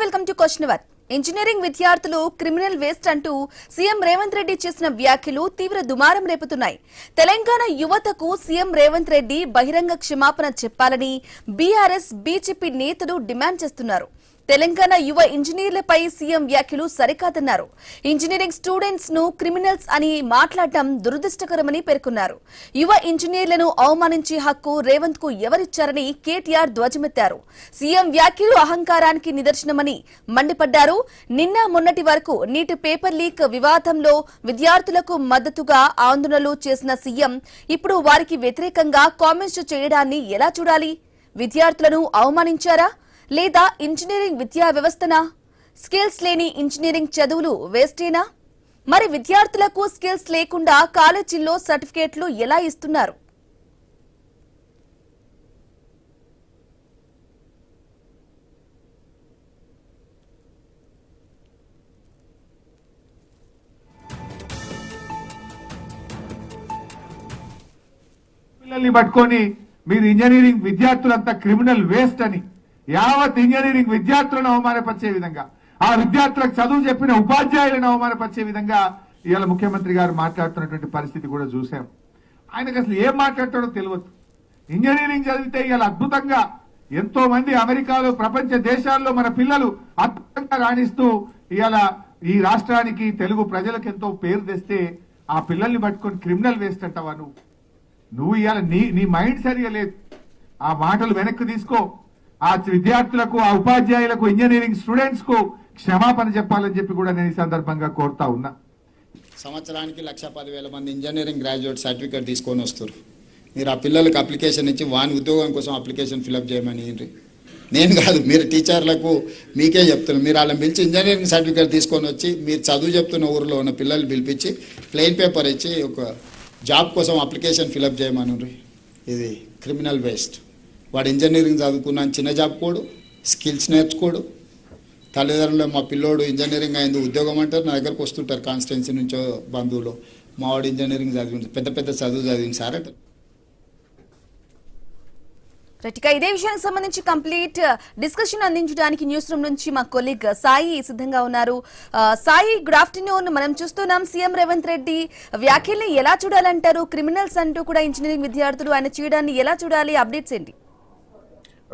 Welcome to question hour. Engineering విద్యార్థులు criminal waste అంటూ CM Revanth Reddy చేసిన వ్యాఖ్యలు తీవ్ర దుమారం రేపుతున్నాయి. తెలంగాణ యువతకు సీఎం రేవంత్ రెడ్డి బహిరంగ క్షమాపణ చెప్పాలని బీఆర్ఎస్ బీజేపీ నేతలు డిమాండ్ చేస్తున్నారు. తెలంగాణ యువ ఇంజనీర్లపై సీఎం వ్యాఖ్యలు సరికాదన్నారు. ఇంజనీరింగ్ స్టూడెంట్స్ ను క్రిమినల్స్ అని మాట్లాడటం దురదృష్టకరమని పేర్కొన్నారు. యువ ఇంజనీర్లను అవమానించే హక్కు రేవంత్ కు ఎవరిచ్చారని కేటీఆర్ ధ్వజమెత్తారు. సీఎం వ్యాఖ్యలు అహంకారానికి నిదర్శనమని మండిపడ్డారు. నిన్న మొన్నటి వరకు నీట్ పేపర్ లీక్ వివాదంలో విద్యార్థులకు మద్దతుగా ఆందోళనలు చేసిన సీఎం ఇప్పుడు వారికి వ్యతిరేకంగా కామెంట్స్ చేయడాన్ని ఎలా చూడాలి? విద్యార్థులను అవమానించారా లేదా ఇంజనీరింగ్ విద్యా వ్యవస్థనా? స్కిల్స్ లేని ఇంజనీరింగ్ చదువులు వేస్టేనా? మరి విద్యార్థులకు స్కిల్స్ లేకుండా కాలేజీల్లో సర్టిఫికేట్లు ఎలా ఇస్తున్నారు? పిల్లల్ని పట్టుకొని మీరు ఇంజనీరింగ్ విద్యార్థులంతా క్రిమినల్ వేస్ట్ అని యావత్ ఇంజనీరింగ్ విద్యార్థులను అవమానపరిచే విధంగా, ఆ విద్యార్థులకు చదువు చెప్పిన ఉపాధ్యాయులను అవమానపరిచే విధంగా ఇవాళ ముఖ్యమంత్రి గారు మాట్లాడుతున్నటువంటి పరిస్థితి కూడా చూసాం. ఆయనకు అసలు ఏం మాట్లాడతాడో తెలియదు. ఇంజనీరింగ్ చదివితే ఇవాళ అద్భుతంగా ఎంతో మంది అమెరికాలో ప్రపంచ దేశాల్లో మన పిల్లలు అద్భుతంగా రాణిస్తూ ఇవాళ ఈ రాష్ట్రానికి తెలుగు ప్రజలకు ఎంతో పేరు తెస్తే ఆ పిల్లల్ని పట్టుకొని క్రిమినల్ వేస్ట్ అంటావా? నువ్వు ఇవాళ నీ మైండ్ సరిగా లేదు. ఆ మాటలు వెనక్కి తీసుకో. ఆ విద్యార్థులకు, ఆ ఉపాధ్యాయులకు, ఇంజనీరింగ్ స్టూడెంట్స్ కు క్షమాపణ చెప్పాలని చెప్పి కూడా నేను ఈ సందర్భంగా కోరుతా ఉన్నా. సంవత్సరానికి 1,10,000 మంది ఇంజనీరింగ్ గ్రాడ్యుయేట్ సర్టిఫికేట్ తీసుకొని వస్తారు. మీరు ఆ పిల్లలకు అప్లికేషన్ ఇచ్చి వాని ఉద్యోగం కోసం అప్లికేషన్ ఫిలప్ చేయమని నేను కాదు, మీరు టీచర్లకు మీకే చెప్తున్నారు. మీరు వాళ్ళని పిలిచి ఇంజనీరింగ్ సర్టిఫికేట్ తీసుకొని వచ్చి మీరు చదువు చెప్తున్న ఊరిలో ఉన్న పిల్లల్ని పిలిపించి ప్లెయిన్ పేపర్ ఇచ్చి ఒక జాబ్ కోసం అప్లికేషన్ ఫిలప్ చేయమని. ఇది క్రిమినల్ వేస్ట్. వాడు ఇంజనీరింగ్ చదువుకున్న చిన్న జాబ్ కోడు, స్కిల్స్ నేర్చుకోడు. తల్లిదండ్రులు మా పిల్లోడు ఇంజనీరింగ్ అయింది ఉద్యోగం అంటారు, నా దగ్గరకు వస్తుంటారు కాన్స్టిట్యున్సీ నుంచో బంధువులు, మా వాడు ఇంజనీరింగ్ చదివి పెద్ద పెద్ద చదువు చదివింది సార్ అంటారు. ఇదే విషయానికి సంబంధించి కంప్లీట్ డిస్కషన్ అందించడానికి న్యూస్ రూమ్ నుంచి మా కొలీగ్ సాయి సిద్ధంగా ఉన్నారు. Sai, good afternoon. మనం చూస్తున్నాం సీఎం రేవంత్ రెడ్డి వ్యాఖ్యల్ని ఎలా చూడాలంటారు? క్రిమినల్స్ అంటూ కూడా ఇంజనీరింగ్ విద్యార్థులు ఆయన చేయడాన్ని ఎలా చూడాలి? అప్డేట్స్ ఏంటి?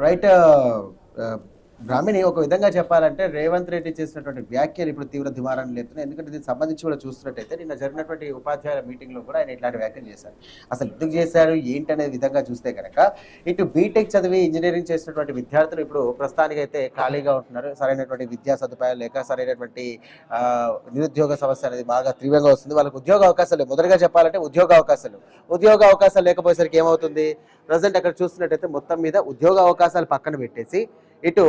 రైట్ బ్రాహ్మిణి, ఒక విధంగా చెప్పాలంటే రేవంత్ రెడ్డి చేసినటువంటి వ్యాఖ్యలు ఇప్పుడు తీవ్ర దుమారాన్ని లేపుతున్నాయి. ఎందుకంటే దీనికి సంబంధించి కూడా చూస్తున్నట్టయితే నిన్న జరిగినటువంటి ఉపాధ్యాయుల మీటింగ్లో కూడా ఆయన ఇట్లాంటి వ్యాఖ్యలు చేశారు. అసలు ఎందుకు చేశారు ఏంటనే విధంగా చూస్తే కనుక ఇటు బీటెక్ చదివి ఇంజనీరింగ్ చేసినటువంటి విద్యార్థులు ఇప్పుడు ప్రస్తుతానికైతే ఖాళీగా ఉంటున్నారు. సరైనటువంటి విద్యా సదుపాయాలు లేక సరైనటువంటి నిరుద్యోగ సమస్య అనేది బాగా తీవ్రంగా వస్తుంది. వాళ్ళకి ఉద్యోగ అవకాశాలు, మొదటగా చెప్పాలంటే ఉద్యోగ అవకాశాలు లేకపోయేసరికి ఏమవుతుంది? ప్రజెంట్ అక్కడ చూస్తున్నట్టయితే మొత్తం మీద ఉద్యోగ అవకాశాలు పక్కన పెట్టేసి ఇటు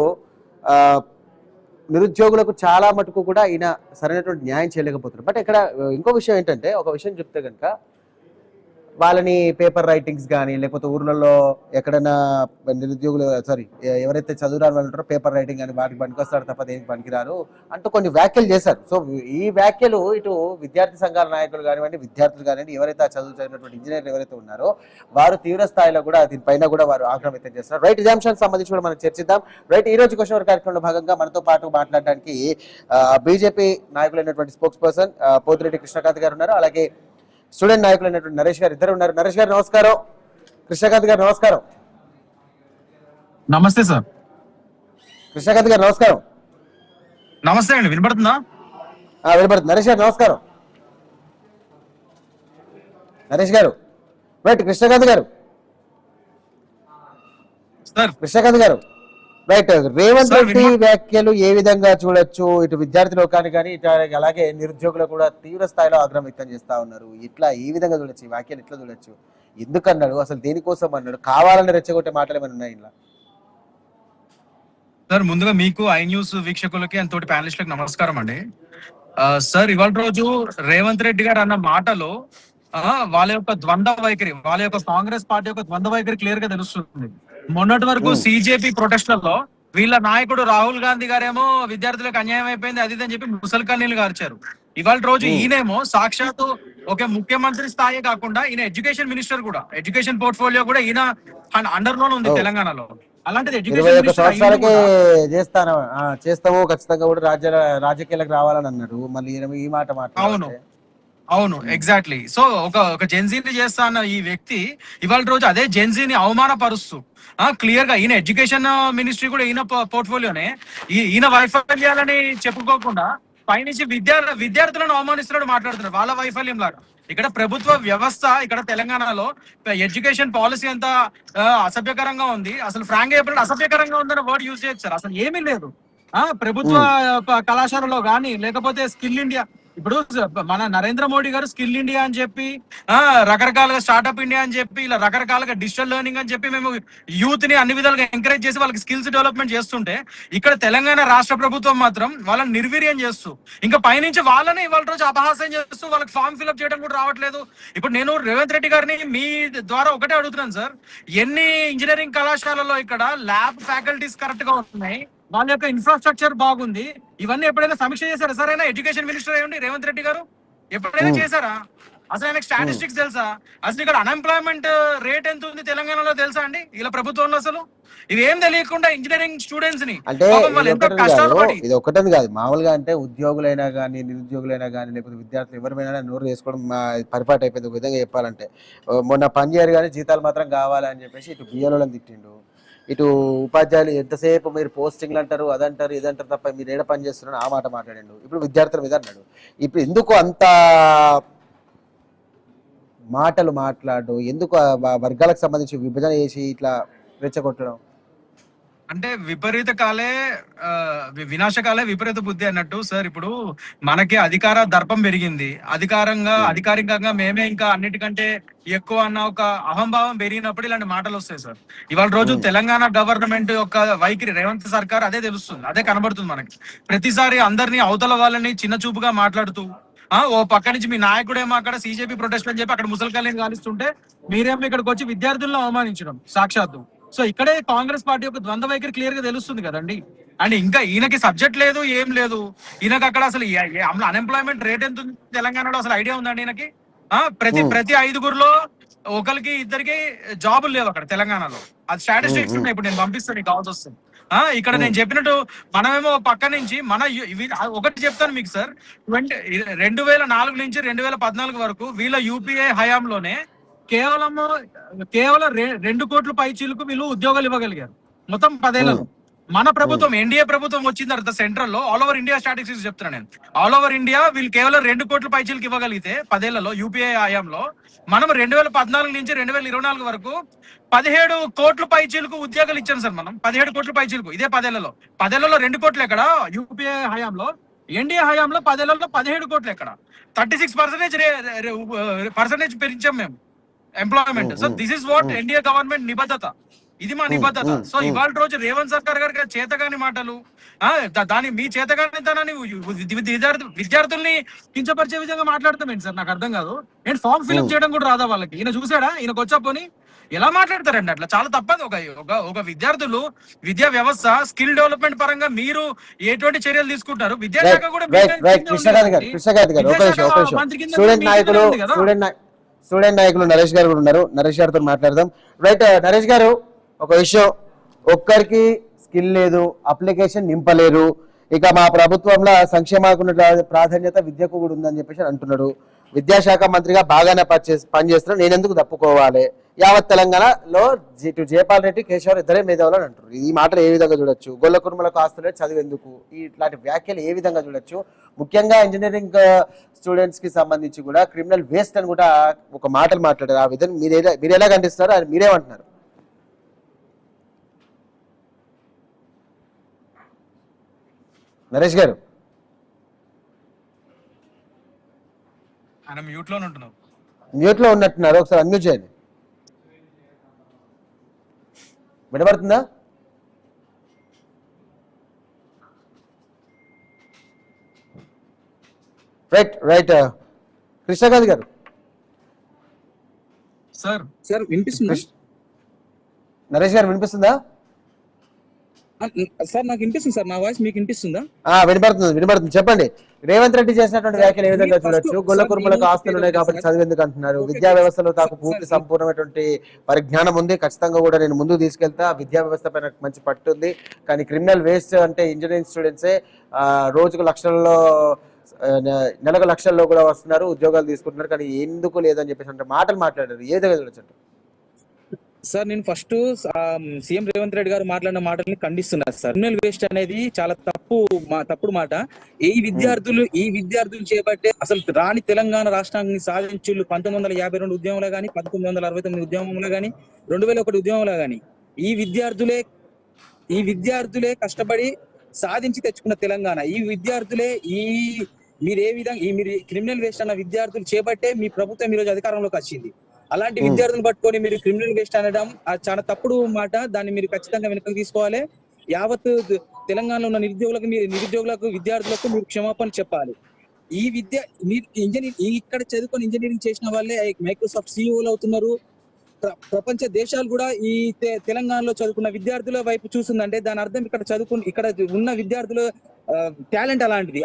నిరుద్యోగులకు చాలా మటుకు కూడా ఈయన సరైనటువంటి న్యాయం చేయలేకపోతున్నారు. బట్ ఇక్కడ ఇంకో విషయం ఏంటంటే, ఒక విషయం చెప్తే కనుక వాళ్ళని పేపర్ రైటింగ్స్ కానీ లేకపోతే ఊర్లలో ఎక్కడైనా నిరుద్యోగులు ఎవరైతే చదువురాని వాళ్ళు ఉంటారో పేపర్ రైటింగ్ అని వాటికి పనికొస్తారు తప్ప దేనికి పనికిరారు అంటూ కొన్ని వ్యాఖ్యలు చేశారు. సో ఈ వ్యాఖ్యలు ఇటు విద్యార్థి సంఘాల నాయకులు కానివ్వండి, విద్యార్థులు కానివ్వండి, ఎవరైతే ఆ చదువు చదివినటువంటి ఇంజనీర్లు ఎవరైతే ఉన్నారో వారు తీవ్ర స్థాయిలో కూడా దీనిపైన కూడా వారు ఆగ్రహం వ్యక్తం చేస్తున్నారు. రైట్, ఇదే అంశానికి సంబంధించి కూడా మనం చర్చిద్దాం. రైట్, ఈ రోజు క్వశ్చన్ అవర్ కార్యక్రమంలో భాగంగా మనతో పాటు మాట్లాడడానికి బీజేపీ నాయకులైనటువంటి స్పోక్స్ పర్సన్ పోతిరెడ్డి కృష్ణకాంత్ గారు ఉన్నారు. అలాగే స్టూడెంట్ నాయకులైనటువంటి నరేష్ గారు ఇద్దరు ఉన్నారు. నరేష్ గారు నమస్కారం. కృష్ణకాంత్ గారు నమస్కారం. నమస్తే సార్. కృష్ణకాంత్ గారు నమస్కారం. నమస్తే అండి, వినపడుతుందా? వినపడుతుంది. నరేష్ గారు నమస్కారం. నరేష్ గారు రైట్. కృష్ణకాంత్ గారు కృష్ణకాంత్ గారు రైట్. రేవంత్ రెడ్డి వ్యాఖ్యలు ఏ విధంగా చూడొచ్చు? ఇటు విద్యార్థి లోకాన్ని కానీ ఇటు అలాగే నిరుద్యోగులు కూడా తీవ్ర స్థాయిలో ఆగ్రహం వ్యక్తం చేస్తా ఉన్నారు. ఇట్లా ఈ విధంగా చూడొచ్చు, ఈ వ్యాఖ్యలు ఎట్లా చూడొచ్చు? ఎందుకన్నాడు? అసలు దేనికోసం అన్నాడు? కావాలని రెచ్చగొట్టే మాటలు ఏమైనా ఉన్నాయి ఇలా? సార్, ముందుగా మీకు ఐ న్యూస్ వీక్షకులకి అండ్ తోటి ప్యానలిస్టులకు నమస్కారం అండి. సార్, ఇవాళ రోజు రేవంత్ రెడ్డి గారు అన్న మాటలో వాళ్ళ యొక్క ద్వంద్వ వైఖరి, వాళ్ళ యొక్క కాంగ్రెస్ పార్టీ యొక్క ద్వంద్వ వైఖరి క్లియర్ గా తెలుస్తుంది. మొన్నటి వరకు సిజేపీ ప్రొటెస్ట్లలో వీళ్ళ నాయకుడు రాహుల్ గాంధీ గారేమో విద్యార్థులకు అన్యాయం అయిపోయింది అది అని చెప్పి ముసలి కన్నీళ్లు గార్చారు. ఇవాళ రోజు ఈయనేమో సాక్షాత్తు ఒక ముఖ్యమంత్రి స్థాయి కాకుండా ఈయన ఎడ్యుకేషన్ మినిస్టర్ కూడా, ఎడ్యుకేషన్ పోర్ట్ఫోలియో కూడా ఈయన అండర్ లోనే ఉంది తెలంగాణలో. అలాంటిది 21 ఎడ్యుకేషన్ మినిస్టర్ అయ్యింది సంవత్సరాలకే కూడా. చేస్తాము ఖచ్చితంగా కూడా రాజకీయాలకు రావాలని అన్నాడు. మళ్ళీ ఈయన ఈ మాట అవును మాట్లాడాలంటే అవును ఎగ్జాక్ట్లీ. సో ఒక జెన్జీని చేస్తా అన్న ఈ వ్యక్తి ఇవాళ రోజు అదే జెన్జీని అవమానపరుస్తూ క్లియర్ గా ఈయన ఎడ్యుకేషన్ మినిస్ట్రీ కూడా ఈయన పోర్ట్ఫోలియోనే, ఈయన వైఫల్యాలని చెప్పుకోకుండా పైనుంచి విద్యార్థులను అవమానిస్తున్నాడు, మాట్లాడుతున్నాడు వాళ్ళ వైఫల్యం లాగా. ఇక్కడ ప్రభుత్వ వ్యవస్థ ఇక్కడ తెలంగాణలో ఎడ్యుకేషన్ పాలసీ అంతా అసభ్యకరంగా ఉంది. అసలు ఫ్రాంక్ చెప్పినట్టు అసభ్యకరంగా ఉందన్న వర్డ్ యూజ్ చేయొచ్చు, అసలు ఏమీ లేదు. ప్రభుత్వ కళాశాలలో గానీ లేకపోతే స్కిల్ ఇండియా, ఇప్పుడు మన నరేంద్ర మోడీ గారు స్కిల్ ఇండియా అని చెప్పి రకరకాలుగా స్టార్ట్అప్ ఇండియా అని చెప్పి ఇలా రకరకాలుగా డిజిటల్ లెర్నింగ్ అని చెప్పి మేము యూత్ ని అన్ని విధాలుగా ఎంకరేజ్ చేసి వాళ్ళకి స్కిల్స్ డెవలప్మెంట్ చేస్తుంటే, ఇక్కడ తెలంగాణ రాష్ట్ర ప్రభుత్వం మాత్రం వాళ్ళని నిర్వీర్యం చేస్తూ ఇంకా పైనుంచి వాళ్ళని ఇవాళ రోజు అపహాస్యం చేస్తూ వాళ్ళకి ఫామ్ ఫిల్అప్ చేయడం కూడా రావట్లేదు. ఇప్పుడు నేను రేవంత్ రెడ్డి గారిని మీ ద్వారా ఒకటే అడుగుతున్నాను సార్, ఎన్ని ఇంజనీరింగ్ కళాశాలలో ఇక్కడ ల్యాబ్ ఫ్యాకల్టీస్ కరెక్ట్ గా ఉన్నాయి, వాళ్ళ యొక్క ఇన్ఫ్రాస్ట్రక్చర్ బాగుంది, ఇవన్నీ ఎప్పుడైనా సమీక్ష చేశారా సార్? అయినా ఎడ్యుకేషన్ మినిస్టర్ అయ్యండి రేవంత్ రెడ్డి గారు ఎప్పుడైనా చేశారా? అసలు ఆయనకు స్టాటిస్టిక్స్ తెలుసా? అసలు ఇక్కడ అన్ఎంప్లాయ్మెంట్ రేట్ ఎంత ఉంది తెలంగాణలో తెలుసా అండి ఇలా ప్రభుత్వంలో? అసలు ఇవేం తెలియకుండా ఇంజనీరింగ్ స్టూడెంట్స్ ని అంటే వాళ్ళు ఎంతో కష్టాలు పడి, ఇది ఒకటని కాదు, మామూలుగా అంటే ఉద్యోగులైనా కానీ నిరుద్యోగులైనా కానీ లేకపోతే విద్యార్థులు ఎవరిమైనా నోరు వేసుకోవడం పరిపాటు అయిపోయింది. ఒక విధంగా చెప్పాలంటే మొన్న పని చేయరు కానీ జీతాలు మాత్రం కావాలని చెప్పేసి ఇటు బియ్యలను తిట్టిండు, ఇటు ఉపాధ్యాయులు ఎంతసేపు మీరు పోస్టింగ్లు అంటారు అదంటారు ఇదంటారు తప్ప మీరు ఏడ పని చేస్తున్నారు ఆ మాట మాట్లాడిండు. ఇప్పుడు విద్యార్థుల మీద అన్నాడు. ఇప్పుడు ఎందుకు అంత మాటలు మాట్లాడు, ఎందుకు వర్గాలకు సంబంధించి విభజన చేసి ఇట్లా రెచ్చగొట్టడం? అంటే విపరీత కాలే వినాశకాలే విపరీత బుద్ధి అన్నట్టు సార్. ఇప్పుడు మనకి అధికార దర్పం పెరిగింది, అధికారికంగా మేమే ఇంకా అన్నిటికంటే ఎక్కువ అన్న ఒక అహంభావం పెరిగినప్పుడు ఇలాంటి మాటలు వస్తాయి సార్. ఇవాళ రోజు తెలంగాణ గవర్నమెంట్ యొక్క వైఖరి, రేవంత్ సర్కార్ అదే తెలుస్తుంది, అదే కనబడుతుంది మనకి. ప్రతిసారి అందరినీ అవతల వాళ్ళని చిన్న చూపుగా మాట్లాడుతూ ఓ పక్క నుంచి మీ నాయకుడేమో అక్కడ సిజేపీ ప్రొటెస్ట్ అని చెప్పి అక్కడ ముసలికల్ని కాలుస్తుంటే మీరేమో ఇక్కడికి వచ్చి విద్యార్థులను అవమానించడం సాక్షాత్తు. సో ఇక్కడే కాంగ్రెస్ పార్టీ యొక్క ద్వంద్వ వైఖరి క్లియర్ గా తెలుస్తుంది కదండి. అండ్ ఇంకా ఈయనకి సబ్జెక్ట్ లేదు, ఏం లేదు. ఈయనకి అక్కడ అసలు అన్ఎంప్లాయ్మెంట్ రేట్ ఎంత ఉంది తెలంగాణలో అసలు ఐడియా ఉందండి ఈయనకి? ప్రతి 5గురిలో ఒకరికి ఇద్దరికి జాబులు లేవు అక్కడ తెలంగాణలో. అది స్టాటిస్టిక్స్ ఉన్నాయి, ఇప్పుడు నేను పంపిస్తాను నీకు కావాల్సి వస్తుంది. ఇక్కడ నేను చెప్పినట్టు మనమేమో పక్క నుంచి ఒకటి చెప్తాను మీకు సార్, 2004 నుంచి 2014 వరకు వీళ్ళ యూపీఏ హయాంలోనే కేవలం 2 కోట్ల పైచీలకు వీళ్ళు ఉద్యోగాలు ఇవ్వగలిగారు మొత్తం 10 ఏళ్లలో. మన ప్రభుత్వం ఎన్డీఏ ప్రభుత్వం వచ్చిన తర్వాత సెంట్రల్ లో ఆల్ ఓవర్ ఇండియా స్టాటిస్టిక్స్ చెప్తున్నాను నేను, ఆల్ ఓవర్ ఇండియా వీళ్ళు కేవలం 2 కోట్ల పైచీలకు ఇవ్వగలిగితే 10 ఏళ్లలో యూపీఏ హయాంలో, మనం 2014 నుంచి 2024 వరకు 17 కోట్ల పైచీలకు ఉద్యోగాలు ఇచ్చాను సార్. మనం 17 కోట్ల పైచీలకు ఇదే 10 ఏళ్లలో. 10 ఏళ్లలో 2 కోట్లు ఎక్కడ యూపీఏ హయాంలో, ఎన్డీఏ హయాంలో 10 ఏళ్లలో 17 కోట్లు ఎక్కడ? 36% పెంచాం మేము employment. So this is what NDA government నిబద్ధత, ఇది మా నిబద్ధత. సో ఇవాళ రోజు రేవంత్ సర్కార్ గారికి చేతగాని మాటలు, దాని మీ చేతగానితనాన్ని విద్యార్థుల్ని కించపరిచే విధంగా మాట్లాడతామేంటి సార్? నాకు అర్థం కాదు. నేను ఫామ్ ఫిల్అప్ చేయడం కూడా రాదా వాళ్ళకి? ఈయన చూసాడా? ఈయనకు వచ్చా పోనీ ఎలా మాట్లాడతారండి అట్లా? చాలా తప్పదు. ఒక విద్యార్థులు విద్యా వ్యవస్థ స్కిల్ డెవలప్మెంట్ పరంగా మీరు ఎటువంటి చర్యలు తీసుకుంటారు? విద్యాశాఖ కూడా స్టూడెంట్ నాయకులు నరేష్ గారు కూడా ఉన్నారు, నరేష్ గారితో మాట్లాడదాం. రైట్ నరేష్ గారు, ఒక విషయం, ఒక్కరికి స్కిల్ లేదు, అప్లికేషన్ నింపలేరు, ఇక మా ప్రభుత్వంలో సంక్షేమాకున్న ప్రాధాన్యత విద్యకు కూడా ఉందని చెప్పేసి అంటున్నాడు. విద్యాశాఖ మంత్రిగా బాగానే పనిచేస్తున్నాడు, నేను ఎందుకు తప్పుకోవాలి? యావత్ తెలంగాణలో ఇటు జయపాల్ రెడ్డి, కేశవరావు ఇద్దరే మేధావులు అని అంటారు. ఈ మాటలు ఏ విధంగా చూడొచ్చు? గొల్ల కుర్మలకు ఆస్తులే చదివేందుకు, ఇట్లాంటి వ్యాఖ్యలు ఏ విధంగా చూడొచ్చు? ముఖ్యంగా ఇంజనీరింగ్ స్టూడెంట్స్ కి సంబంధించి కూడా క్రిమినల్ వేస్ట్ అని కూడా ఒక మాటలు మాట్లాడారు. ఆ విధంగా మీరు ఎలా కనిపిస్తున్నారు, అది మీరేమంటున్నారు? నరేష్ గారు మ్యూట్ లో ఉన్నట్టున్నారు, ఒకసారి అన్మ్యూట్ చేయండి. వినబడుతుందా? రైట్ కృష్ణకాంత్ గారు. సార్ వినిపిస్తుందా? నరేష్ గారు వినిపిస్తుందా? సార్ నాకు వినిపిస్తుంది సార్, నా వాయిస్ మీకు వినిపిస్తుందా? వినబడుతుంది చెప్పండి. రేవంత్ రెడ్డి చేసినటువంటి వ్యాఖ్యలు ఏ విధంగా చూడొచ్చు? గొల్ల కుర్మలకు ఆస్తులు ఉన్నాయి కాబట్టి చదివేందుకు అంటున్నారు. విద్యా వ్యవస్థలో నాకు పూర్తి సంపూర్ణమైనటువంటి పరిజ్ఞానం ఉంది, ఖచ్చితంగా కూడా నేను ముందుకు తీసుకెళ్తా, విద్యా వ్యవస్థ పైన మంచి పట్టు ఉంది. కానీ క్రిమినల్ వేస్ట్ అంటే ఇంజనీరింగ్ స్టూడెంట్సే రోజుకు లక్షల్లో నెలకు లక్షల్లో కూడా వస్తున్నారు, ఉద్యోగాలు తీసుకుంటున్నారు, కానీ ఎందుకు లేదని చెప్పేసి అంటే మాటలు మాట్లాడారు. ఏ విధంగా చూడొచ్చు సార్? నేను ఫస్ట్ సీఎం రేవంత్ రెడ్డి గారు మాట్లాడిన మాటల్ని ఖండిస్తున్నారు సార్. క్రిమినల్ వేస్ట్ అనేది చాలా తప్పుడు మాట. ఈ విద్యార్థులు చేపట్టే అసలు రాని తెలంగాణ రాష్ట్రాన్ని సాధించుళ్ళు 1952 ఉద్యమంలో గానీ, 1969 ఉద్యమంలో గానీ, 2001 ఉద్యమంలో గానీ ఈ విద్యార్థులే కష్టపడి సాధించి తెచ్చుకున్న తెలంగాణ. ఈ విద్యార్థులే మీరు క్రిమినల్ వేస్ట్ అన్న విద్యార్థులు చేపట్టే మీ ప్రభుత్వం ఈరోజు అధికారంలోకి వచ్చింది. అలాంటి విద్యార్థులను పట్టుకొని మీరు క్రిమినల్ వేస్ట్ అనడం చాలా తప్పుడు మాట. దాన్ని మీరు ఖచ్చితంగా వెనక్కి తీసుకోవాలి. యావత్ తెలంగాణలో ఉన్న నిరుద్యోగులకు విద్యార్థులకు మీరు క్షమాపణ చెప్పాలి. ఇక్కడ చదువుకొని ఇంజనీరింగ్ చేసిన వాళ్ళే మైక్రోసాఫ్ట్ సిఇఓలు అవుతున్నారు. ప్రపంచ దేశాలు కూడా ఈ తెలంగాణలో చదువుకున్న విద్యార్థుల వైపు చూస్తుందంటే దాని అర్థం ఇక్కడ ఉన్న విద్యార్థుల టాలెంట్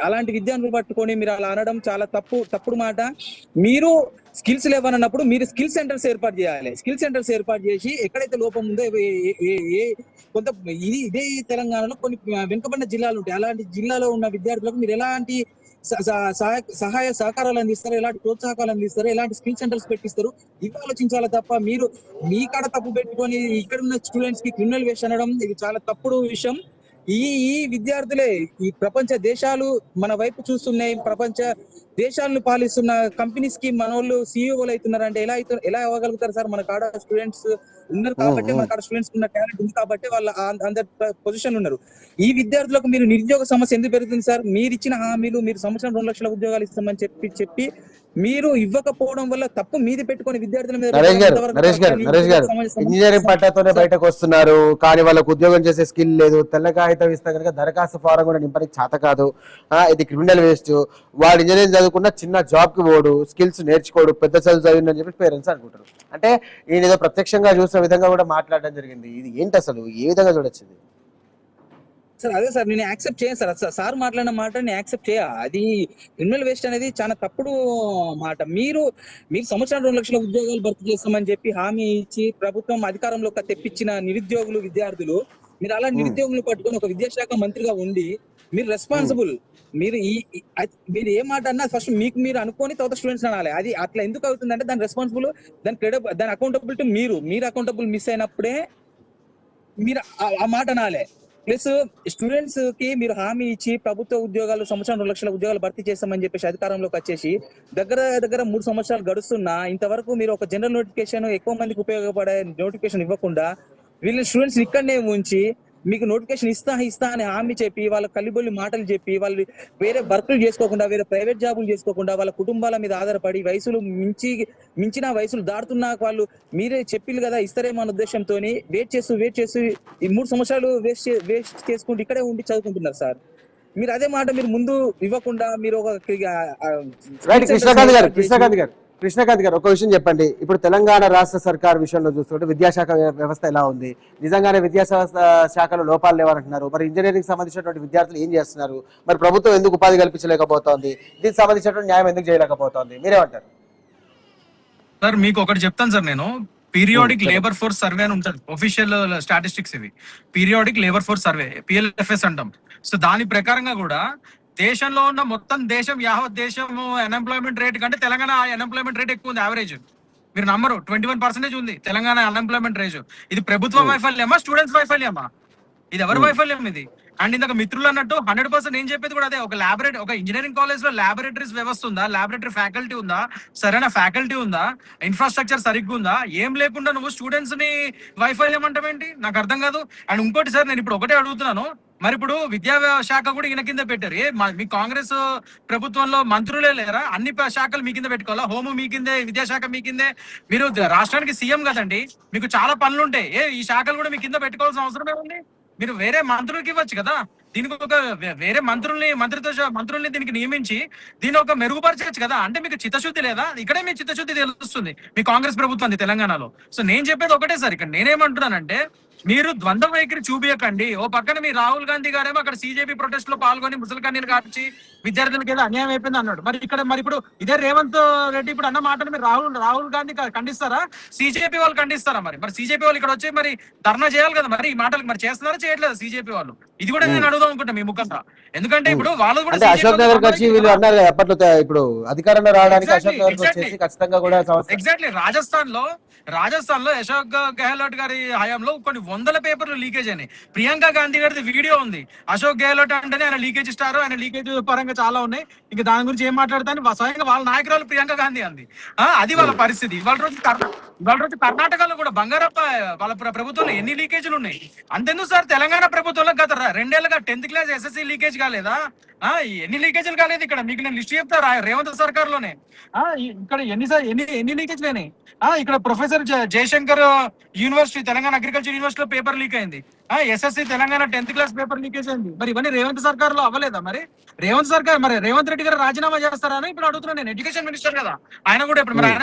అలాంటి విద్యార్థులు పట్టుకొని మీరు అలా అనడం చాలా తప్పుడు మాట. మీరు స్కిల్స్ లేవన్నప్పుడు మీరు స్కిల్ సెంటర్స్ ఏర్పాటు చేయాలి. స్కిల్ సెంటర్స్ ఏర్పాటు చేసి ఎక్కడైతే లోపం ఉందో ఇదే తెలంగాణలో కొన్ని వెనుకబడిన జిల్లాలు ఉంటాయి. అలాంటి జిల్లాలో ఉన్న విద్యార్థులకు మీరు ఎలాంటి సహాయ సహకారాలు అందిస్తారు, ఎలాంటి ప్రోత్సాహకాలు అందిస్తారు, ఎలాంటి స్కిల్ సెంటర్స్ పెట్టిస్తారు, ఇవి ఆలోచించాలి తప్ప మీరు మీ కాడ తప్పు పెట్టుకొని ఇక్కడ ఉన్న స్టూడెంట్స్ కి క్రిమినల్ వేస్ట్ అనడం ఇది చాలా తప్పుడు విషయం. ఈ విద్యార్థులే ఈ ప్రపంచ దేశాలు మన వైపు చూస్తున్నాయి. ప్రపంచ దేశాలను పాలిస్తున్న కంపెనీస్ కి మన వాళ్ళు సిఇఓలు అవుతున్నారు అంటే ఎలా అవ్వగలుగుతారు సార్? మన కాడ స్టూడెంట్స్ ఉన్నారు కాబట్టి, మన కాడ స్టూడెంట్స్ ఉన్న టాలెంట్ ఉంది కాబట్టి వాళ్ళు అందరి పొజిషన్ ఉన్నారు. ఈ విద్యార్థులకు మీరు నిరుద్యోగ సమస్య ఎందుకు పెరుగుతుంది సార్? మీరు ఇచ్చిన హామీలు, మీరు సంవత్సరం 2 లక్షల ఉద్యోగాలు ఇస్తామని చెప్పి మీరు ఇవ్వకపోవడం వల్ల తప్పు మీది పెట్టుకుని విద్యార్థుల మీద. నరేష్ గారు ఇంజనీరింగ్ పట్టాతోనే బయటకు వస్తున్నారు, కానీ వాళ్ళకు ఉద్యోగం చేసే స్కిల్ లేదు. తెల్ల కాగితం ఇస్తే కనుక దరఖాస్తు ఫారం కూడా నింపడానికి చేత కాదు. ఇది క్రిమినల్ వేస్ట్. వాడు ఇంజనీరింగ్ చదువుకున్న చిన్న జాబ్ కి పోడు, స్కిల్స్ నేర్చుకోడు, పెద్ద చదువు చదివిందని చెప్పి పేరెంట్స్ అనుకుంటారు. అంటే ఈయన ఏదో ప్రత్యక్షంగా చూసిన విధంగా కూడా మాట్లాడడం జరిగింది. ఇది ఏంటి అసలు? ఏ విధంగా చూడొచ్చు సార్? అదే సార్, నేను యాక్సెప్ట్ చేయను సార్. సార్ మాట్లాడిన మాట నేను యాక్సెప్ట్ చేయ. అది క్రిమినల్ వేస్ట్ అనేది చాలా తప్పుడు మాట. మీరు సంవత్సరం 2 లక్షల ఉద్యోగాలు భర్తీ చేస్తామని చెప్పి హామీ ఇచ్చి ప్రభుత్వం అధికారంలోకి తెప్పించిన నిరుద్యోగులు విద్యార్థులు, మీరు అలా నిరుద్యోగులు పట్టుకొని ఒక విద్యాశాఖ మంత్రిగా ఉండి మీరు రెస్పాన్సిబుల్. మీరు ఏ మాట అన్నా ఫస్ట్ మీకు మీరు అనుకోని తర్వాత స్టూడెంట్స్ అనాలి. అది అట్లా ఎందుకు అవుతుందంటే దాని రెస్పాన్సిబుల్, దాని అకౌంటబిలిటీ మీరు అకౌంటబుల్ మిస్ అయినప్పుడే మీరు ఆ మాట అనాలి. ప్లస్ స్టూడెంట్స్ కి మీరు హామీ ఇచ్చి ప్రభుత్వ ఉద్యోగాలు సంవత్సరం 2 లక్షల ఉద్యోగాలు భర్తీ చేస్తామని చెప్పేసి అధికారంలోకి వచ్చేసి దగ్గర 3 సంవత్సరాలు గడుస్తున్నా ఇంతవరకు మీరు ఒక జనరల్ నోటిఫికేషన్, ఎక్కువ మందికి ఉపయోగపడే నోటిఫికేషన్ ఇవ్వకుండా వీళ్ళ స్టూడెంట్స్ ఇక్కడనే ఉంచి మీకు నోటిఫికేషన్ ఇస్తా అని హామీ చెప్పి వాళ్ళ కల్లిబొల్లి మాటలు చెప్పి వాళ్ళు వేరే వర్కులు చేసుకోకుండా, వేరే ప్రైవేట్ జాబులు చేసుకోకుండా, వాళ్ళ కుటుంబాల మీద ఆధారపడి వయసులు మించిన వయసులు దాటుతున్నా వాళ్ళు మీరే చెప్పిల్లు కదా ఇస్తారేమో అన్న ఉద్దేశంతో వెయిట్ చేస్తూ ఈ 3 సంవత్సరాలు వేస్ట్ చేసుకుంటూ ఇక్కడే ఉండి చదువుకుంటున్నారు సార్. మీరు అదే మాట మీరు ముందు ఇవ్వకుండా మీరు ఒక కృష్ణకాంత్ గారు ఒక విషయం చెప్పండి. ఇప్పుడు తెలంగాణ రాష్ట్ర సర్కార్ విషయంలో చూస్తుంటే విద్యాశాఖ వ్యవస్థ ఎలా ఉంది? నిజంగానే శాఖలో లోపాలు లేవనంటున్నారు. మరి ఇంజనీరింగ్ సంబంధించినటువంటి విద్యార్థులు ఏం చేస్తున్నారు? మరి ప్రభుత్వం ఎందుకు ఉపాధి కల్పించలేకపోతోంది? దీనికి సంబంధించినటువంటి న్యాయం ఎందుకు చేయలేకపోతోంది? మీరేమంటారు సార్? మీకు ఒకటి చెప్తాను సార్. నేను పీరియాడిక్ లేబర్ ఫోర్స్ సర్వే అని ఉంటుంది, ఒఫిషియల్ స్టాటిస్టిక్స్ ఇవి. Periodic labour force survey, PLFS అంటాం. సో దాని ప్రకారంగా కూడా దేశంలో ఉన్న మొత్తం యావత్ దేశం అన్ఎంప్లాయ్మెంట్ రేట్ కంటే తెలంగాణ అన్ఎంప్లాయ్మెంట్ రేట్ ఎక్కువ ఉంది. యావరేజ్ మీరు నమ్మరు, 21% ఉంది తెలంగాణ అన్ఎంప్లాయ్మెంట్ రేట్. ఇది ప్రభుత్వ వైఫల్యమా, స్టూడెంట్స్ వైఫల్యమా? ఇది ఎవరి వైఫల్యం ఇది? అండ్ ఇందాక మిత్రులు అన్నట్టు 100% నేను చెప్పేది కూడా అదే. ఒక ఇంజనీరింగ్ కాలేజ్ లో ల్యాబొరేటరీస్ వ్యవస్థ ఉందా? ల్యాబొరేటరీ ఫ్యాకల్టీ ఉందా? సరైన ఫ్యాకల్టీ ఉందా? ఇన్ఫ్రాస్ట్రక్చర్ సరిగ్గా ఉందా? ఏం లేకుండా నువ్వు స్టూడెంట్స్ ని వైఫల్యం అంటావేంటి? నాకు అర్థం కాదు. అండ్ ఇంకోటి సార్, నేను ఇప్పుడు ఒకటే అడుగుతున్నాను. మరి ఇప్పుడు విద్యా శాఖ కూడా ఈయన కింద పెట్టారు. మీ కాంగ్రెస్ ప్రభుత్వంలో మంత్రులే లేరా? అన్ని శాఖలు మీ కింద పెట్టుకోవాలా? హోము మీ కిందే, విద్యాశాఖ మీ కిందే. మీరు రాష్ట్రానికి సీఎం కదండి, మీకు చాలా పనులు ఉంటాయి. ఈ శాఖలు కూడా మీ కింద పెట్టుకోవాల్సిన అవసరమే ఉంది. మీరు వేరే మంత్రులకి ఇవ్వచ్చు కదా. దీనికి ఒక వేరే మంత్రుల్ని దీనికి నియమించి దీని ఒక మెరుగుపరచవచ్చు కదా. అంటే మీకు చిత్తశుద్ధి లేదా? ఇక్కడే మీ చిత్తశుద్ధి తెలుస్తుంది మీ కాంగ్రెస్ ప్రభుత్వం తెలంగాణలో. సో నేను చెప్పేది ఒకటే సార్, ఇక్కడ నేనేమంటున్నానంటే మీరు ద్వంద్వ వైఖరి చూపించకండి. ఓ పక్కన మీ రాహుల్ గాంధీ గారేమో అక్కడ సీజేపీ ప్రొటెస్ట్ లో పాల్గొని ముసలికన్నీరు కాల్చి విద్యార్థులకు ఏదో అన్యాయం అయిపోయింది అన్నాడు. మరి ఇప్పుడు ఇదే రేవంత్ రెడ్డి ఇప్పుడు అన్న మాటలు మీరు రాహుల్ గాంధీ ఖండిస్తారా, సీజేపీ వాళ్ళు ఖండిస్తారా? మరి సీజేపీ వాళ్ళు ఇక్కడ వచ్చి మరి ధర్నా చేయాలి కదా. మరి ఈ మాటలు మరి చేస్తున్నారా చేయట్లేదు సీజేపీ వాళ్ళు? ఇది కూడా నేను అడుగుదాం అనుకుంటా మీ ముఖంగా. ఎందుకంటే ఇప్పుడు వాళ్ళు కూడా అశోక్ నగర్ వచ్చి వీళ్ళు అన్నారు కదా అప్పట్లో, ఇప్పుడు అధికారంలో రావడానికి అశోక్ నగర్ వచ్చేసి ఖచ్చితంగా కూడా ఎగ్జాక్ట్లీ రాజస్థాన్ లో అశోక్ గెహ్లోట్ గారి హయాంలో కొన్ని వందల పేపర్లు లీకేజ్ అయినాయి. ప్రియాంక గాంధీ గారి వీడియో ఉంది. అశోక్ గెహ్లోట్ అంటేనే ఆయన లీకేజ్ ఇస్తారు, ఆయన లీకేజ్ పరంగా చాలా ఉన్నాయి, ఇంకా దాని గురించి ఏం మాట్లాడతాను. స్వయంగా వాళ్ళ నాయకురాలు ప్రియాంక గాంధీ అంది. అది వాళ్ళ పరిస్థితి. ఇవాళ రోజు కర్ణాటకలో కూడా బంగారప్ప వాళ్ళ ప్రభుత్వంలో ఎన్ని లీకేజీలు ఉన్నాయి. అంతెందుకు సార్, తెలంగాణ ప్రభుత్వంలో గత 2 ఏళ్ళుగా 10th క్లాస్ SSC లీకేజ్ కాలేదా? ఎన్ని లీకేజీలు కాలేదు ఇక్కడ? మీకు నేను లిస్ట్ చెప్తా. రేవంత్ సర్కార్ లోనే ఇక్కడ ఎన్ని లీకేజ్లు అయినాయి. ఇక్కడ professor Jayashankar university, Telangana agriculture యూనివర్సిటీలో పేపర్ లీక్ అయింది. SSC Telangana 10th class paper leakage అయింది. మరి ఇవన్నీ రేవంత్ సర్కార్ లో అవ్వలేదా? మరి రేవంత్ రెడ్డి గారు రాజీనామా చేస్తారా అని ఇప్పుడు అడుగుతున్నాను. నేను ఎడ్యుకేషన్ మినిస్టర్ కదా, ఆయన కూడా ఇప్పుడు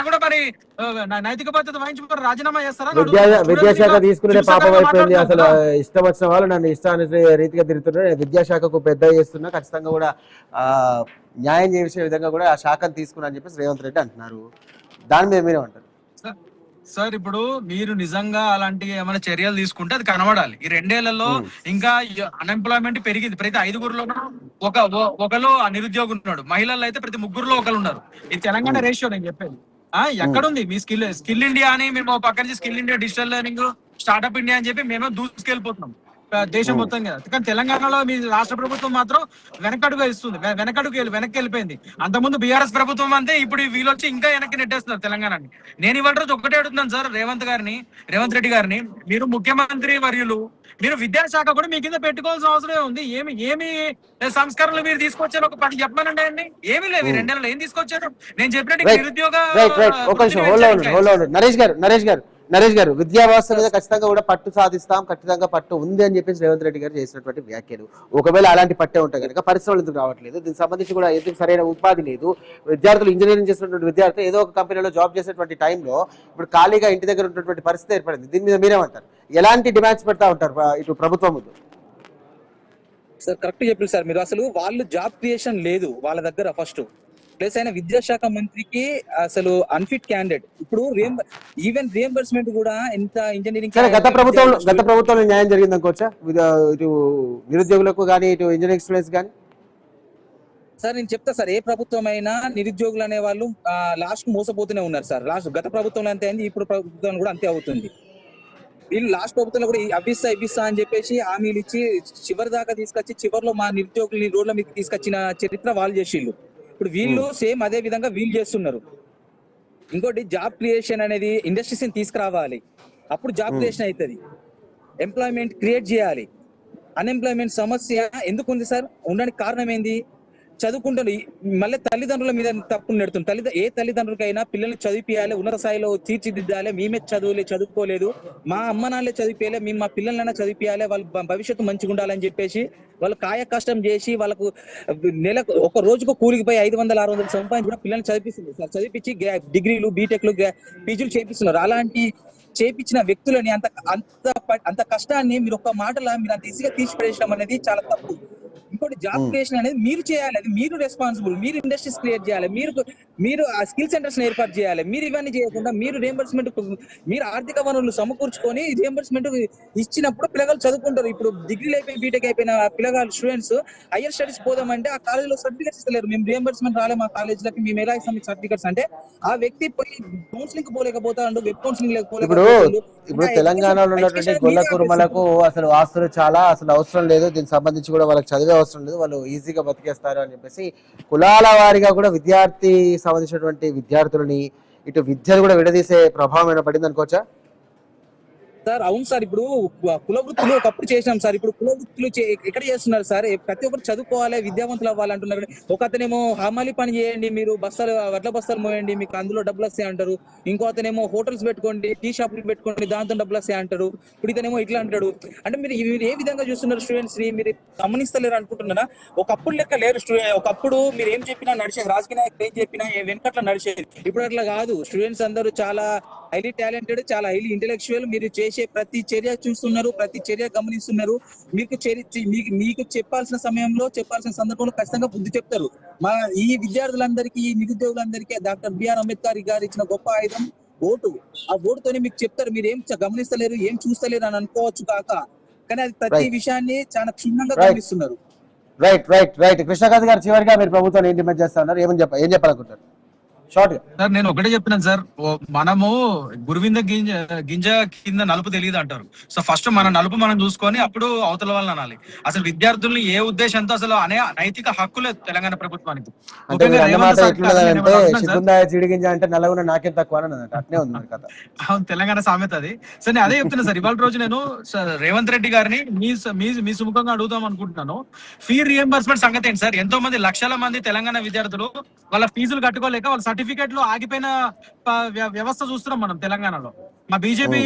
మరి నైతిక బాధ్యత వహించి రాజీనామా చేస్తారా? విద్యాశాఖ తీసుకునే పాపం అయిపోయింది. అసలు ఇష్టం వచ్చిన వాళ్ళు నన్ను ఇష్టాన్ని రీతిగా తిరుగుతున్నారు. విద్యాశాఖకు పెద్ద చేస్తున్నా, ఖచ్చితంగా కూడా న్యాయం చేసే విధంగా కూడా ఆ శాఖను తీసుకున్నా అని చెప్పేసి రేవంత్ రెడ్డి అంటున్నారు. దాని మీద మీరేమంటారు సార్? ఇప్పుడు మీరు నిజంగా అలాంటి ఏమైనా చర్యలు తీసుకుంటే అది కనబడాలి. ఈ 2 ఏళ్లలో ఇంకా అన్ఎంప్లాయ్మెంట్ పెరిగింది. ప్రతి 5గురిలోనూ ఒకరు నిరుద్యోగి ఉన్నాడు. మహిళల్లో అయితే ప్రతి 3గురిలో ఒకరు ఉన్నారు. ఇది తెలంగాణ రేషియో నేను చెప్పేది. ఎక్కడుంది మీ స్కిల్ ఇండియా అని? మేము పక్కన నుంచి skill India, digital learning, startup India అని చెప్పి మేము దూసుకెళ్ళిపోతున్నాం దేశం మొత్తం కదా. కానీ తెలంగాణలో మీ రాష్ట్ర ప్రభుత్వం మాత్రం వెనకడుగు ఇస్తుంది, వెనక్కి వెళ్ళిపోయింది. అంతకుముందు బీఆర్ఎస్ ప్రభుత్వం అంతే, ఇప్పుడు వీళ్ళు వచ్చి ఇంకా వెనక్కి నెట్టేస్తున్నారు తెలంగాణని. నేను ఇవాళ రోజు ఒకటే అడుగుతున్నాను సార్, రేవంత్ రెడ్డి గారిని, మీరు ముఖ్యమంత్రి వర్యులు, మీరు విద్యాశాఖ కూడా మీ కింద పెట్టుకోవాల్సిన అవసరమే ఉంది. ఏమి సంస్కరణలు మీరు తీసుకొచ్చారు ఒక 10 చెప్పమనండి అండి. ఏమీ లేవు. 2 ఏళ్ళలో ఏం తీసుకొచ్చారు? నేను చెప్పినట్టు నిరుద్యోగ నరేష్ గారు విద్యా వ్యవస్థ మీద ఖచ్చితంగా కూడా పట్టు సాధిస్తాం, ఖచ్చితంగా పట్టు ఉంది అని చెప్పేసి రేవంత్ రెడ్డి గారు చేసినటువంటి వ్యాఖ్యలు. ఒకవేళ అలాంటి పట్టే ఉంటే కనుక పరిశ్రమలు ఎందుకు రావట్లేదు? దీనికి సంబంధించి కూడా ఎందుకు సరైన ఉపాధి లేదు? విద్యార్థులు ఇంజనీరింగ్ చేసినటువంటి విద్యార్థులు ఏదో ఒక కంపెనీలో జాబ్ చేసేటువంటి టైంలో ఇప్పుడు ఖాళీగా ఇంటి దగ్గర ఉన్నటువంటి పరిస్థితి ఏర్పడింది. దీని మీద మీరేమంటారు? ఎలాంటి డిమాండ్స్ పెడతా ఉంటారు ఇటు ప్రభుత్వం ముందు? సార్ కరెక్ట్ చెప్పారు సార్ మీరు. అసలు వాళ్ళు జాబ్ క్రియేషన్ లేదు వాళ్ళ దగ్గర ఫస్ట్. ప్లస్ ఆయన విద్యాశాఖ మంత్రికి అసలు అన్ఫిట్ క్యాండిడేట్. ఇప్పుడు ఈవెన్ రియంబర్స్మెంట్ కూడా ఎంత ఇంజనీరింగ్ గత ప్రభుత్వంలో న్యాయం జరిగింది అనుకోవచ్చా ఇటు నిరుద్యోగులకు కానీ ఇటు ఇంజనీరింగ్ స్టూడెంట్స్ కానీ? సార్ నేను చెప్తా సార్, ఏ ప్రభుత్వం అయినా నిరుద్యోగులు అనే వాళ్ళు లాస్ట్ మోసపోతూనే ఉన్నారు సార్. లాస్ట్ గత ప్రభుత్వంలో అంతే అయింది, ఇప్పుడు ప్రభుత్వం కూడా అంతే అవుతుంది. వీళ్ళు లాస్ట్ ప్రభుత్వంలో కూడా ఇవ్విస్తా అని చెప్పేసి హామీలు ఇచ్చి చివరి దాకా తీసుకొచ్చి చివరిలో మా నిరుద్యోగుల్ని రోడ్ల మీద తీసుకొచ్చిన చరిత్ర వాళ్ళు చేసిళ్ళు. ఇప్పుడు వీళ్ళు సేమ్ అదే విధంగా వీళ్ళు చేస్తున్నారు. ఇంకోటి జాబ్ క్రియేషన్ అనేది ఇండస్ట్రీస్ ని తీసుకురావాలి, అప్పుడు జాబ్ క్రియేషన్ అవుతుంది. ఎంప్లాయ్మెంట్ క్రియేట్ చేయాలి. అన్ఎంప్లాయ్మెంట్ సమస్య ఎందుకు ఉంది సార్? ఉండడానికి కారణం ఏంది? చదువుకుంటారు, మళ్ళీ తల్లిదండ్రుల మీద తప్పు నెడుతుంది. ఏ తల్లిదండ్రులకైనా పిల్లల్ని చదివిపియాలి, ఉన్నత స్థాయిలో తీర్చిదిద్దాలి. మేమే చదువుకోలేదు, మా అమ్మ నాన్నలే చదివిపోయాలి, మేము మా పిల్లలైనా చదివిపియాలి, వాళ్ళ భవిష్యత్తు మంచిగా ఉండాలని చెప్పేసి వాళ్ళు కాయ కష్టం చేసి వాళ్ళకు నెలకు ఒక రోజుకు కూలికి పోయి 500-600 సంపాదించి కూడా పిల్లల్ని చదివిస్తుంది సార్. చదివించి డిగ్రీలు, బీటెక్లు, పీజీలు చేపిస్తున్నారు. అలాంటి చేపించిన వ్యక్తులని అంత కష్టాన్ని మీరు ఒక్క మాటలా మీరు అంత ఈజీగా తీసిపడేయడం అనేది చాలా తప్పు. ఇంకోటి జాబ్ క్రియేషన్ అనేది మీరు చేయాలి, అది మీరు రెస్పాన్సిబుల్. మీరు ఇండస్ట్రీస్ క్రియేట్ చేయాలి, మీరు ఆ స్కిల్ సెంటర్స్ ఏర్పాటు చేయాలి. మీరు ఇవన్నీ చేయకుండా మీరు రియంబర్స్మెంట్, మీరు ఆర్థిక వనరులు సమకూర్చుకొని రియంబర్స్మెంట్ ఇచ్చినప్పుడు పిల్లగాలు చదువుకుంటారు. ఇప్పుడు డిగ్రీలు అయిపోయి బీటెక్ అయిపోయిన పిల్లగాలు స్టూడెంట్స్ హైయర్ స్టడీస్ పోదామంటే ఆ కాలేజీలో సర్టిఫికేట్స్ ఇస్తలేరు. మేము రియంబర్స్మెంట్ రాలే మా కాలేజీలకి, మేము ఎలా ఇస్తాం సర్టిఫికేట్స్ అంటే ఆ వ్యక్తి పోయి కౌన్సిలింగ్ పోలేకపోతాడు, వెబ్ కౌన్సిలింగ్ లేకపోతే. ఇప్పుడు తెలంగాణలో ఉన్నటువంటి గొల్ల కుర్మలకు అసలు ఆస్తులు చాలా అసలు అవసరం లేదు, దీనికి సంబంధించి కూడా వాళ్ళకి చదివే అవసరం లేదు, వాళ్ళు ఈజీగా బతికేస్తారు అని చెప్పేసి కులాల వారిగా కూడా విద్యార్థి సంబంధించినటువంటి విద్యార్థులని ఇటు విద్యను కూడా విడదీసే ప్రభావం ఏమైనా పడింది అనుకోవచ్చా? సార్ అవును సార్, ఇప్పుడు కుల వృత్తులు ఒకప్పుడు చేసినాం సార్, ఇప్పుడు కుల వృత్తులు ఎక్కడ చేస్తున్నారు సార్? ప్రతి ఒక్కరు చదువుకోవాలి, విద్యావంతులు అవ్వాలంటున్నారు. ఒక అతనేమో హమాలి పని చేయండి, మీరు వడ్ల బస్తాలు మోయండి, మీకు అందులో డబ్బులు వస్తాయి అంటారు. ఇంకో అతనేమో హోటల్స్ పెట్టుకోండి, టీ షాపులు పెట్టుకోండి, దాంతో డబ్బులు వస్తాయి అంటారు. ఇప్పుడు ఇతనేమో ఇట్లా అంటాడు. అంటే మీరు ఏ విధంగా చూస్తున్నారు స్టూడెంట్స్ ని? మీరు గమనిస్తలేరు అనుకుంటున్నారా? ఒకప్పుడు లెక్క లేరు స్టూడెంట్. ఒకప్పుడు మీరు ఏం చెప్పినా నడిచేది, రాజకీయ నాయకులు ఏం చెప్పినా వెనకట్లా నడిచేది. ఇప్పుడు అట్లా కాదు. స్టూడెంట్స్ అందరూ చాలా హైలీ టాలెంటెడ్, చాలా హైలీ ఇంటెలెక్చువల్. మీరు చేసే ప్రతి చర్య చూస్తున్నారు, ప్రతి చర్య గమనిస్తున్నారు. మీకు చెప్పాల్సిన సమయంలో, చెప్పాల్సిన సందర్భంలో ఖచ్చితంగా బుద్ధి చెప్తారు. మా ఈ విద్యార్థులందరికీ, ఈ నిరుద్యోగులందరికీ డాక్టర్ బిఆర్ అంబేద్కర్ గారు ఇచ్చిన గొప్ప ఆయుధం ఓటు. ఆ ఓటుతోనే మీకు చెప్తారు. మీరు ఏం గమనిస్తలేరు, ఏం చూస్తలేరు అని అనుకోవచ్చు కాక, కానీ అది ప్రతి విషయాన్ని చాలా క్షుణ్ణంగా గమనిస్తున్నారు. రైట్ కృష్ణకాంత్ గారు, చివరిగా మీరు ప్రభుత్వాన్ని ఏం డిమాండ్ చేస్తా ఉన్నారు? ఏం చెప్పాలనుకుంటారు షార్ట్ గా? సార్ నేను ఒకటే చెప్తున్నాను సార్, మనము గురువింద గింజ కింద నలుపు తెలియదు అంటారు. సో ఫస్ట్ మన నలుపు మనం చూసుకొని అప్పుడు అవతల వాళ్ళని అనాలి. అసలు విద్యార్థుల్ని ఏ ఉద్దేశంతో అసలు అనే నైతిక హక్కు లేదు తెలంగాణ ప్రభుత్వానికి. చిడిగింజ అంటే నలుగున నాకేం తక్కువ అని అట్నే ఉంది మరి కథ. అవును, తెలంగాణ సామెత అది. సరే నేను అదే చెప్తున్నా సార్, ఇవాళ రోజు నేను రేవంత్ రెడ్డి గారిని మీ సుముఖంగా అడుగుదాం అనుకుంటున్నాను. ఫీ రియంబర్స్మెంట్ సంగతి ఏంటి సార్? ఎంతో మంది లక్షల మంది తెలంగాణ విద్యార్థులు వాళ్ళ ఫీజులు కట్టుకోలేక వాళ్ళ సర్టిఫికెట్లు ఆగిపోయిన వ్యవస్థ చూస్తున్నాం మనం తెలంగాణలో. మా బీజేపీ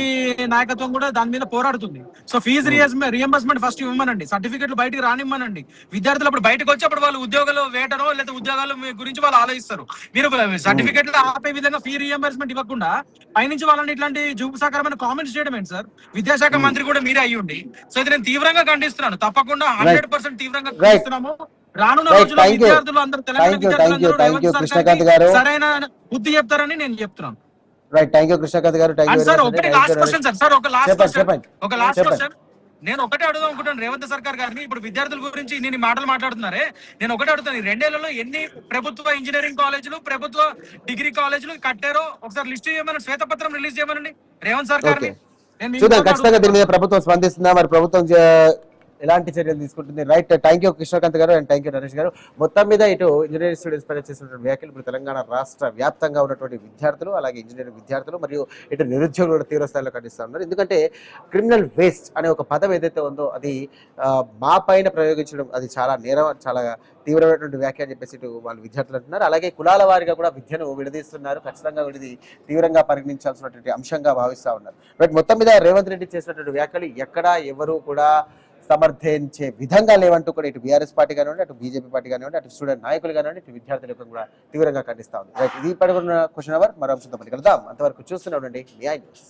నాయకత్వం కూడా దాని మీద పోరాడుతుంది. సో ఫీజు రియంబర్స్మెంట్ ఫస్ట్ ఇవ్వమనండి, సర్టిఫికెట్లు బయటకు రానివ్వనండి. విద్యార్థులు అప్పుడు బయటకు వచ్చి అప్పుడు వాళ్ళు ఉద్యోగాలు వేయటనో లేదా ఉద్యోగాల గురించి వాళ్ళు ఆలోచిస్తారు. మీరు సర్టిఫికెట్లు ఆపే విధంగా ఫీ రియంబర్స్మెంట్ ఇవ్వకుండా పైనుంచి వాళ్ళని ఇట్లాంటి జూపుసాకరమైన కామెంట్స్ చేయడం ఏంటి సార్? విద్యాశాఖ మంత్రి కూడా మీరే అయ్యుండి. సో ఇది నేను తీవ్రంగా ఖండిస్తున్నాను, తప్పకుండా 100% తీవ్రంగా ఖండిస్తున్నాము. రానున్న రోజుల్లో విద్యార్థులు అందరూ కృష్ణకాంత్ గారు సరైన బుద్ధి చెప్తారని నేను చెప్తున్నాను. రైట్, థ్యాంక్ యూ కృష్ణకాంత్ గారు. సార్ ఒకటి లాస్ట్ క్వశ్చన్ సార్, ఒక లాస్ట్ క్వశ్చన్ నేను ఒకటే అడుగుదాం అనుకుంటాను రేవంత్ సర్కార్ గారిని. ఇప్పుడు విద్యార్థుల గురించి నేను మాటలు మాట్లాడుతున్నారే, నేను ఒకటే అడుగుతాను, 2 ఏళ్లలో ఎన్ని ప్రభుత్వ ఇంజనీరింగ్ కాలేజీలు, ప్రభుత్వ డిగ్రీ కాలేజీలు కట్టారో ఒకసారి లిస్ట్ చేయమని, శ్వేతపత్రం రిలీజ్ చేయమనండి రేవంత్ సర్కార్ ని. చూద్దాం ఖచ్చితంగా దీని మీద ప్రభుత్వం స్పందిస్తుందా, మరి ప్రభుత్వం ఎలాంటి చర్యలు తీసుకుంటుంది. రైట్, థ్యాంక్ యూ కృష్ణకాంత్ గారు అండ్ థ్యాంక్ యూ నరేష్ గారు. మొత్తం మీద ఇటు ఇంజనీరింగ్ స్టూడెంట్స్ పైన చేసినటువంటి వ్యాఖ్యలు ఇప్పుడు తెలంగాణ రాష్ట్ర వ్యాప్తంగా ఉన్నటువంటి విద్యార్థులు, అలాగే ఇంజనీరింగ్ విద్యార్థులు మరియు ఇటు నిరుద్యోగులు కూడా తీవ్ర స్థాయిలో ఖండిస్తూ ఉన్నారు. ఎందుకంటే క్రిమినల్ వేస్ట్ అనే ఒక పదం ఏదైతే ఉందో అది మా పైన ప్రయోగించడం అది చాలా నేరం, చాలా తీవ్రమైనటువంటి వ్యాఖ్య అని చెప్పేసి ఇటు వాళ్ళు విద్యార్థులు అంటున్నారు. అలాగే కులాల వారిగా కూడా విద్యను విడదీస్తున్నారు. ఖచ్చితంగా ఇది తీవ్రంగా పరిగణించాల్సినటువంటి అంశంగా భావిస్తూ ఉన్నారు. బట్ మొత్తం మీద రేవంత్ రెడ్డి చేసినటువంటి వ్యాఖ్యలు ఎక్కడా ఎవరు కూడా సమర్థించే విధంగా లేవంటూ కూడా ఇటు బీఆర్ఎస్ పార్టీ కానివ్వండి, అటు బీజేపీ పార్టీ కానివ్వండి, అటు స్టూడెంట్ నాయకులు కానివ్వండి, ఇటు విద్యార్థుల యొక్క కూడా తీవ్రంగా ఖండిస్తా ఉంది. రైట్, ఇది పడుకున్న క్వశ్చన్ అవర్. మరో అంశంతో మళ్ళీ కలుద్దాం. అంతవరకు చూస్తూనే ఉండండి మీ ఐ న్యూస్.